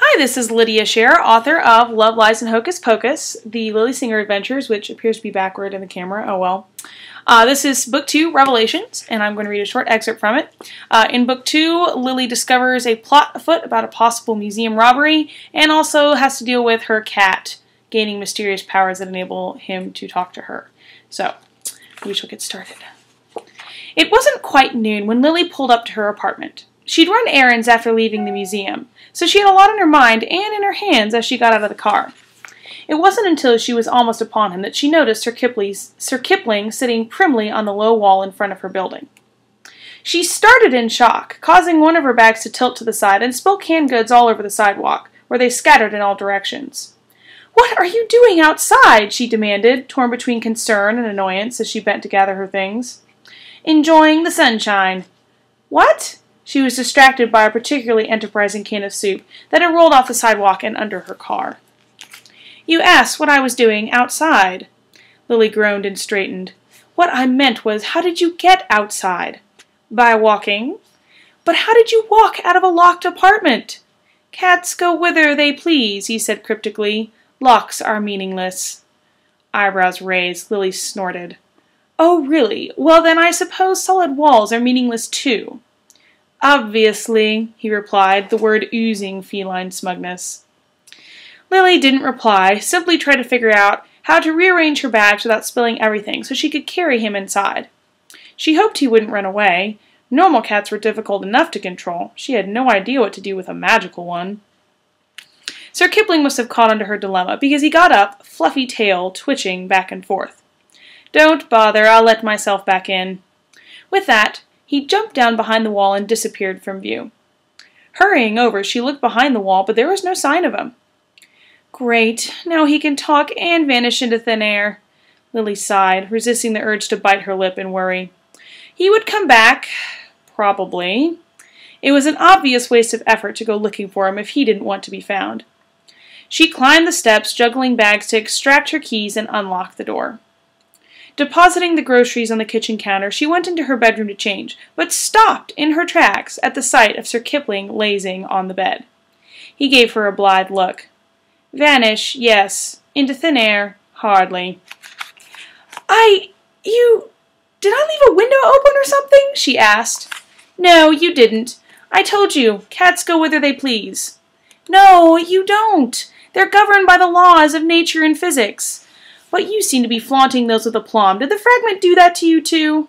Hi, this is Lydia Sherrer, author of Love, Lies, and Hocus Pocus, the Lily Singer Adventures, which appears to be backward in the camera. Oh well. This is Book 2, Revelations, and I'm going to read a short excerpt from it. In Book 2, Lily discovers a plot afoot about a possible museum robbery, and also has to deal with her cat gaining mysterious powers that enable him to talk to her. So, we shall get started. It wasn't quite noon when Lily pulled up to her apartment. She'd run errands after leaving the museum, so she had a lot on her mind and in her hands as she got out of the car. It wasn't until she was almost upon him that she noticed Sir Kipling sitting primly on the low wall in front of her building. She started in shock, causing one of her bags to tilt to the side and spill canned goods all over the sidewalk, where they scattered in all directions. "What are you doing outside?" she demanded, torn between concern and annoyance as she bent to gather her things. "Enjoying the sunshine." "What?" She was distracted by a particularly enterprising can of soup that had rolled off the sidewalk and under her car. "You asked what I was doing outside." Lily groaned and straightened. "What I meant was, how did you get outside?" "By walking." "But how did you walk out of a locked apartment?" "Cats go whither they please," he said cryptically. "Locks are meaningless." Eyebrows raised, Lily snorted. "Oh, really? Well, then I suppose solid walls are meaningless too." "Obviously," he replied, the word oozing feline smugness. Lily didn't reply, simply tried to figure out how to rearrange her bags without spilling everything so she could carry him inside. She hoped he wouldn't run away. Normal cats were difficult enough to control. She had no idea what to do with a magical one. Sir Kipling must have caught onto her dilemma, because he got up, fluffy tail twitching back and forth. "Don't bother, I'll let myself back in." With that, he jumped down behind the wall and disappeared from view. Hurrying over, she looked behind the wall, but there was no sign of him. "Great, now he can talk and vanish into thin air." Lily sighed, resisting the urge to bite her lip in worry. He would come back, probably. It was an obvious waste of effort to go looking for him if he didn't want to be found. She climbed the steps, juggling bags to extract her keys and unlock the door. Depositing the groceries on the kitchen counter, she went into her bedroom to change, but stopped in her tracks at the sight of Sir Kipling lazing on the bed. He gave her a blithe look. "Vanish, yes. Into thin air, hardly." Did I leave a window open or something?" she asked. "No, you didn't. I told you, cats go whither they please." "No, you don't. They're governed by the laws of nature and physics. But you seem to be flaunting those with aplomb. Did the fragment do that to you too?"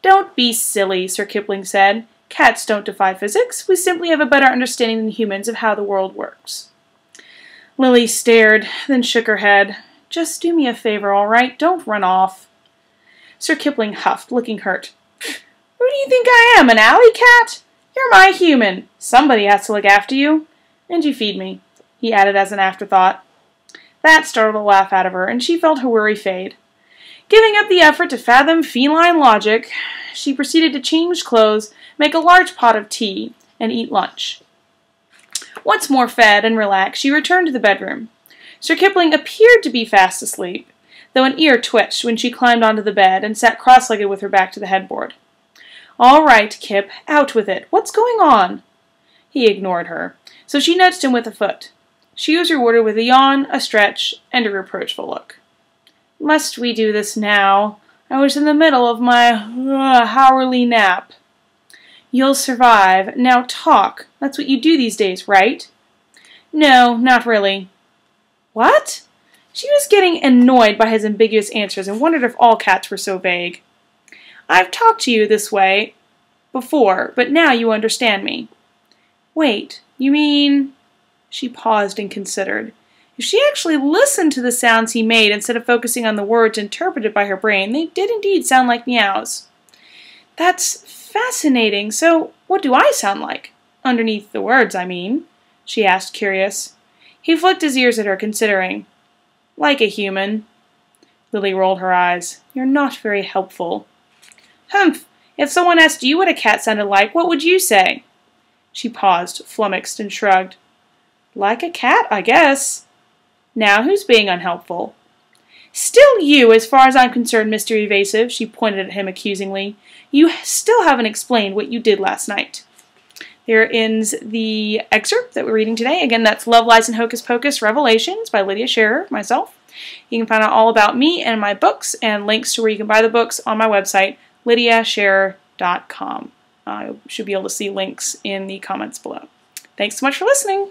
"Don't be silly," Sir Kipling said. "Cats don't defy physics. We simply have a better understanding than humans of how the world works." Lily stared, then shook her head. "Just do me a favor, all right? Don't run off." Sir Kipling huffed, looking hurt. "Who do you think I am, an alley cat? You're my human. Somebody has to look after you. And you feed me," he added as an afterthought. That startled a laugh out of her, and she felt her worry fade. Giving up the effort to fathom feline logic, she proceeded to change clothes, make a large pot of tea, and eat lunch. Once more fed and relaxed, she returned to the bedroom. Sir Kipling appeared to be fast asleep, though an ear twitched when she climbed onto the bed and sat cross-legged with her back to the headboard. "All right, Kip, out with it. What's going on?" He ignored her, so she nudged him with a foot. She was rewarded with a yawn, a stretch, and a reproachful look. "Must we do this now? I was in the middle of my hourly nap." "You'll survive. Now talk. That's what you do these days, right?" "No, not really." "What?" She was getting annoyed by his ambiguous answers and wondered if all cats were so vague. "I've talked to you this way before, but now you understand me." "Wait, you mean—" She paused and considered. If she actually listened to the sounds he made instead of focusing on the words interpreted by her brain, they did indeed sound like meows. "That's fascinating. So, what do I sound like? Underneath the words, I mean," she asked, curious. He flicked his ears at her, considering. "Like a human." Lily rolled her eyes. "You're not very helpful." "Humph! If someone asked you what a cat sounded like, what would you say?" She paused, flummoxed, and shrugged. "Like a cat, I guess." "Now who's being unhelpful?" "Still you, as far as I'm concerned, Mr. Evasive," she pointed at him accusingly. "You still haven't explained what you did last night." There ends the excerpt that we're reading today. Again, that's Love, Lies, and Hocus Pocus Revelations by Lydia Sherrer, myself. You can find out all about me and my books and links to where you can buy the books on my website, lydiasherrer.com. You should be able to see links in the comments below. Thanks so much for listening.